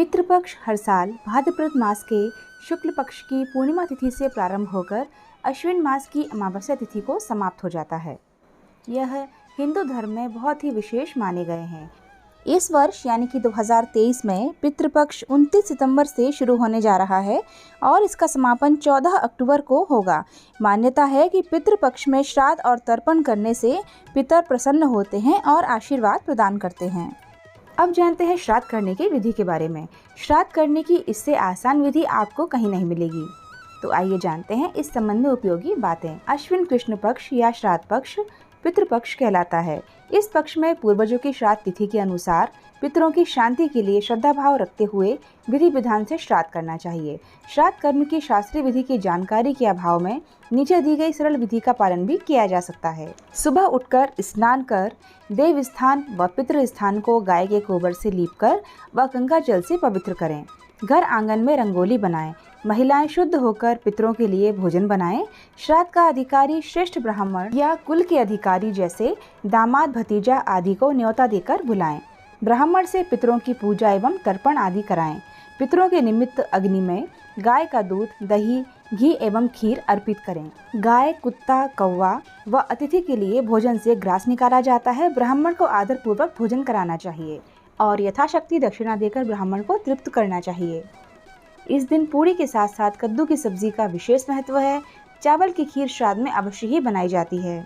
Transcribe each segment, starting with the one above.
पितृपक्ष हर साल भाद्रपद मास के शुक्ल पक्ष की पूर्णिमा तिथि से प्रारंभ होकर अश्विन मास की अमावस्या तिथि को समाप्त हो जाता है। यह हिंदू धर्म में बहुत ही विशेष माने गए हैं। इस वर्ष यानी कि 2023 में पितृपक्ष 29 सितंबर से शुरू होने जा रहा है और इसका समापन 14 अक्टूबर को होगा। मान्यता है कि पितृपक्ष में श्राद्ध और तर्पण करने से पितर प्रसन्न होते हैं और आशीर्वाद प्रदान करते हैं। अब जानते हैं श्राद्ध करने की विधि के बारे में। श्राद्ध करने की इससे आसान विधि आपको कहीं नहीं मिलेगी। तो आइए जानते हैं इस संबंध में उपयोगी बातें। अश्विन कृष्ण पक्ष या श्राद्ध पक्ष पितृपक्ष कहलाता है। इस पक्ष में पूर्वजों की श्राद्ध तिथि के अनुसार पितरों की शांति के लिए श्रद्धा भाव रखते हुए विधि विधान से श्राद्ध करना चाहिए। श्राद्ध कर्म की शास्त्रीय विधि की जानकारी के अभाव में नीचे दी गई सरल विधि का पालन भी किया जा सकता है। सुबह उठकर स्नान कर देव स्थान व पितृ स्थान को गाय के गोबर से लीपकर व गंगा जल से पवित्र करें। घर आंगन में रंगोली बनाएं। महिलाएं शुद्ध होकर पितरों के लिए भोजन बनाएं। श्राद्ध का अधिकारी श्रेष्ठ ब्राह्मण या कुल के अधिकारी जैसे दामाद, भतीजा आदि को न्योता देकर बुलाएं। ब्राह्मण से पितरों की पूजा एवं तर्पण आदि कराएं। पितरों के निमित्त अग्नि में गाय का दूध, दही, घी एवं खीर अर्पित करें। गाय, कुत्ता, कौवा व अतिथि के लिए भोजन से ग्रास निकाला जाता है। ब्राह्मण को आदर पूर्वक भोजन कराना चाहिए और यथाशक्ति दक्षिणा देकर ब्राह्मण को तृप्त करना चाहिए। इस दिन पूरी के साथ साथ कद्दू की सब्जी का विशेष महत्व है। चावल की खीर श्राद्ध में अवश्य ही बनाई जाती है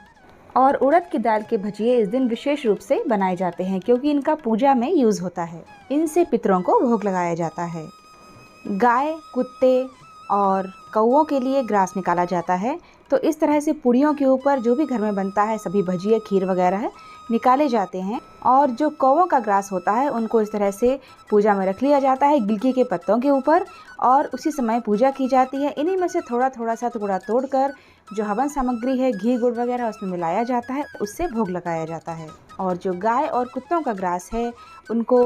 और उड़द की दाल के भजिए इस दिन विशेष रूप से बनाए जाते हैं क्योंकि इनका पूजा में यूज होता है। इनसे पितरों को भोग लगाया जाता है। गाय, कुत्ते और कौवों के लिए ग्रास निकाला जाता है। तो इस तरह से पुड़ियों के ऊपर जो भी घर में बनता है सभी भजिए, खीर वगैरह है निकाले जाते हैं और जो कौवों का ग्रास होता है उनको इस तरह से पूजा में रख लिया जाता है गिलकी के पत्तों के ऊपर और उसी समय पूजा की जाती है। इन्हीं में से थोड़ा थोड़ा सा टुकड़ा तोड़कर जो हवन सामग्री है, घी गुड़ वगैरह उसमें मिलाया जाता है, उससे भोग लगाया जाता है। और जो गाय और कुत्तों का ग्रास है उनको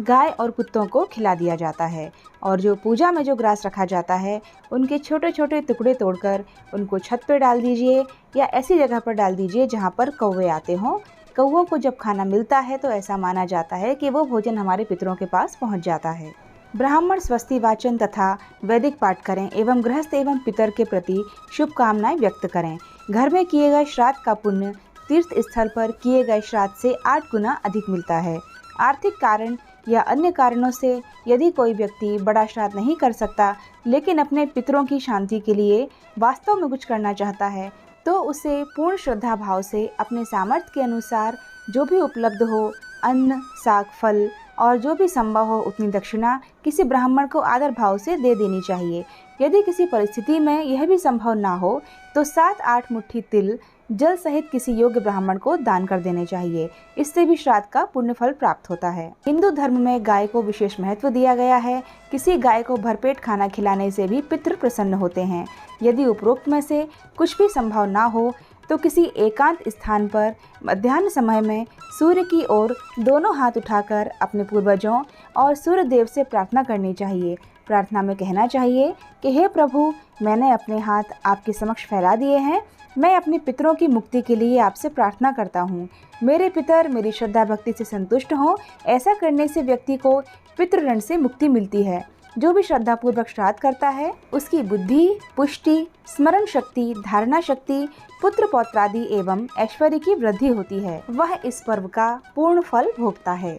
गाय और कुत्तों को खिला दिया जाता है। और जो पूजा में जो ग्रास रखा जाता है उनके छोटे छोटे टुकड़े तोड़कर उनको छत पर डाल दीजिए या ऐसी जगह पर डाल दीजिए जहाँ पर कौवे आते हों। कौवों को जब खाना मिलता है तो ऐसा माना जाता है कि वो भोजन हमारे पितरों के पास पहुँच जाता है। ब्राह्मण स्वस्ति वाचन तथा वैदिक पाठ करें एवं गृहस्थ एवं पितर के प्रति शुभकामनाएं व्यक्त करें। घर में किए गए श्राद्ध का पुण्य तीर्थ स्थल पर किए गए श्राद्ध से 8 गुना अधिक मिलता है। आर्थिक कारण या अन्य कारणों से यदि कोई व्यक्ति बड़ा श्राद्ध नहीं कर सकता लेकिन अपने पितरों की शांति के लिए वास्तव में कुछ करना चाहता है तो उसे पूर्ण श्रद्धा भाव से अपने सामर्थ्य के अनुसार जो भी उपलब्ध हो, अन्न, साग, फल और जो भी संभव हो उतनी दक्षिणा किसी ब्राह्मण को आदर भाव से दे देनी चाहिए। यदि किसी परिस्थिति में यह भी संभव ना हो तो 7-8 मुट्ठी तिल जल सहित किसी योग्य ब्राह्मण को दान कर देने चाहिए। इससे भी श्राद्ध का पुण्य फल प्राप्त होता है। हिंदू धर्म में गाय को विशेष महत्व दिया गया है। किसी गाय को भरपेट खाना खिलाने से भी पितृ प्रसन्न होते हैं। यदि उपरोक्त में से कुछ भी संभव ना हो तो किसी एकांत स्थान पर मध्याह्न समय में सूर्य की ओर दोनों हाथ उठाकर अपने पूर्वजों और सूर्य देव से प्रार्थना करनी चाहिए। प्रार्थना में कहना चाहिए कि हे प्रभु, मैंने अपने हाथ आपके समक्ष फैला दिए हैं। मैं अपने पितरों की मुक्ति के लिए आपसे प्रार्थना करता हूँ। मेरे पितर मेरी श्रद्धा भक्ति से संतुष्ट हों। ऐसा करने से व्यक्ति को पितृऋण से मुक्ति मिलती है। जो भी श्रद्धापूर्वक श्राद्ध करता है उसकी बुद्धि, पुष्टि, स्मरण शक्ति, धारणा शक्ति, पुत्र पौत्रादि एवं ऐश्वर्य की वृद्धि होती है। वह इस पर्व का पूर्ण फल भोगता है।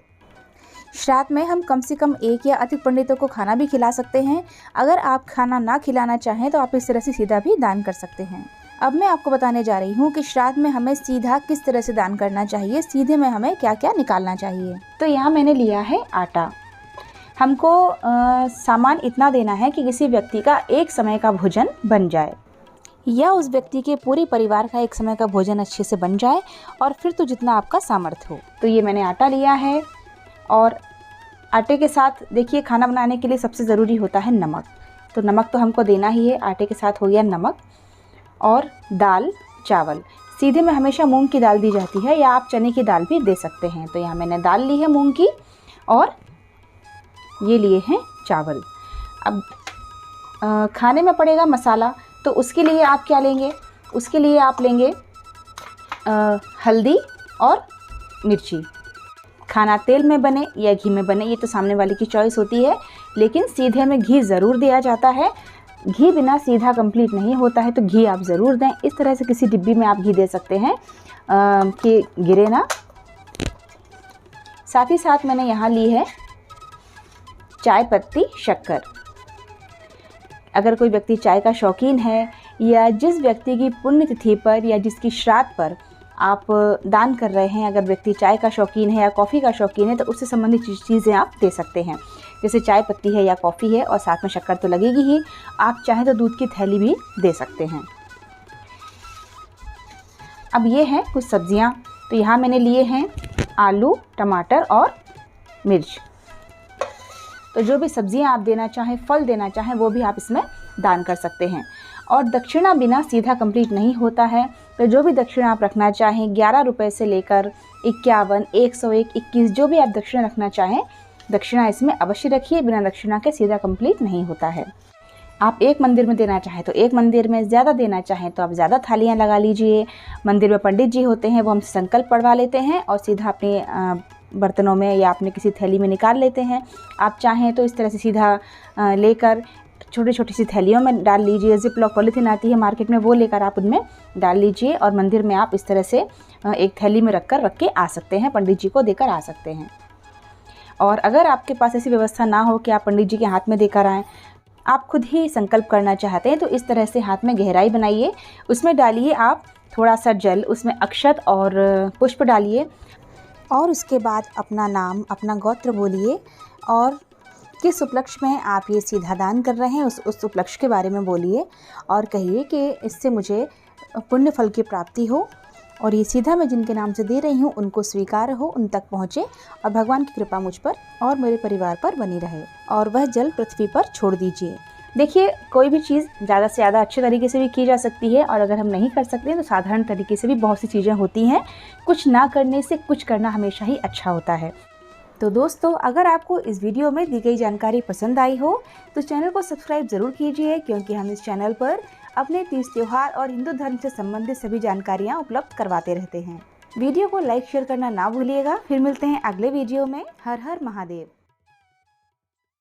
श्राद्ध में हम कम से कम 1 या अधिक पंडितों को खाना भी खिला सकते हैं। अगर आप खाना ना खिलाना चाहें तो आप इस तरह से सीधा भी दान कर सकते हैं। अब मैं आपको बताने जा रही हूँ कि श्राद्ध में हमें सीधा किस तरह से दान करना चाहिए, सीधे में हमें क्या क्या निकालना चाहिए। तो यहाँ मैंने लिया है आटा। हमको सामान इतना देना है कि किसी व्यक्ति का एक समय का भोजन बन जाए या उस व्यक्ति के पूरे परिवार का एक समय का भोजन अच्छे से बन जाए और फिर तो जितना आपका सामर्थ्य हो। तो ये मैंने आटा लिया है और आटे के साथ देखिए खाना बनाने के लिए सबसे ज़रूरी होता है नमक। तो नमक तो हमको देना ही है। आटे के साथ हो गया नमक और दाल, चावल। सीधे में हमेशा मूंग की दाल दी जाती है या आप चने की दाल भी दे सकते हैं। तो यहाँ मैंने दाल ली है मूंग की और ये लिए हैं चावल। अब खाने में पड़ेगा मसाला, तो उसके लिए आप क्या लेंगे? उसके लिए आप लेंगे हल्दी और मिर्ची खाना तेल में बने या घी में बने, ये तो सामने वाले की चॉइस होती है, लेकिन सीधे में घी ज़रूर दिया जाता है। घी बिना सीधा कंप्लीट नहीं होता है, तो घी आप ज़रूर दें। इस तरह से किसी डिब्बी में आप घी दे सकते हैं कि गिरे ना। साथ ही साथ मैंने यहाँ ली है चाय पत्ती शक्कर। अगर कोई व्यक्ति चाय का शौकीन है या जिस व्यक्ति की पुण्यतिथि पर या जिसकी श्राद्ध पर आप दान कर रहे हैं, अगर व्यक्ति चाय का शौकीन है या कॉफ़ी का शौकीन है, तो उससे संबंधित चीज़ें आप दे सकते हैं। जैसे चाय पत्ती है या कॉफ़ी है, और साथ में शक्कर तो लगेगी ही। आप चाहें तो दूध की थैली भी दे सकते हैं। अब ये हैं कुछ सब्जियां। तो यहाँ मैंने लिए हैं आलू, टमाटर और मिर्च। तो जो भी सब्जियां आप देना चाहें, फल देना चाहें, वो भी आप इसमें दान कर सकते हैं। और दक्षिणा बिना सीधा कंप्लीट नहीं होता है, तो जो भी दक्षिणा आप रखना चाहें, 11 रुपये से लेकर 51, 101, 21, जो भी आप दक्षिणा रखना चाहें, दक्षिणा इसमें अवश्य रखिए। बिना दक्षिणा के सीधा कंप्लीट नहीं होता है। आप एक मंदिर में देना चाहें तो एक मंदिर में, ज़्यादा देना चाहें तो आप ज़्यादा थालियाँ लगा लीजिए। मंदिर में पंडित जी होते हैं, वो हमसे संकल्प पढ़वा लेते हैं और सीधा अपने बर्तनों में या अपने किसी थैली में निकाल लेते हैं। आप चाहें तो इस तरह से सीधा लेकर छोटी छोटी सी थैलियों में डाल लीजिए। जिप-लॉक पॉलीथीन आती है मार्केट में, वो लेकर आप उनमें डाल लीजिए और मंदिर में आप इस तरह से एक थैली में रख के आ सकते हैं, पंडित जी को देकर आ सकते हैं। और अगर आपके पास ऐसी व्यवस्था ना हो कि आप पंडित जी के हाथ में देकर आएँ, आप खुद ही संकल्प करना चाहते हैं, तो इस तरह से हाथ में गहराई बनाइए, उसमें डालिए आप थोड़ा सा जल, उसमें अक्षत और पुष्प डालिए और उसके बाद अपना नाम, अपना गोत्र बोलिए और किस उपलक्ष्य में आप ये सीधा दान कर रहे हैं उस उपलक्ष्य के बारे में बोलिए और कहिए कि इससे मुझे पुण्य फल की प्राप्ति हो और ये सीधा मैं जिनके नाम से दे रही हूँ उनको स्वीकार हो, उन तक पहुँचे और भगवान की कृपा मुझ पर और मेरे परिवार पर बनी रहे। और वह जल पृथ्वी पर छोड़ दीजिए। देखिए, कोई भी चीज़ ज़्यादा से ज़्यादा अच्छे तरीके से भी की जा सकती है और अगर हम नहीं कर सकते तो साधारण तरीके से भी बहुत सी चीज़ें होती हैं। कुछ ना करने से कुछ करना हमेशा ही अच्छा होता है। तो दोस्तों, अगर आपको इस वीडियो में दी गई जानकारी पसंद आई हो तो चैनल को सब्सक्राइब ज़रूर कीजिए, क्योंकि हम इस चैनल पर अपने तीज त्योहार और हिंदू धर्म से संबंधित सभी जानकारियाँ उपलब्ध करवाते रहते हैं। वीडियो को लाइक शेयर करना ना भूलिएगा। फिर मिलते हैं अगले वीडियो में। हर हर महादेव।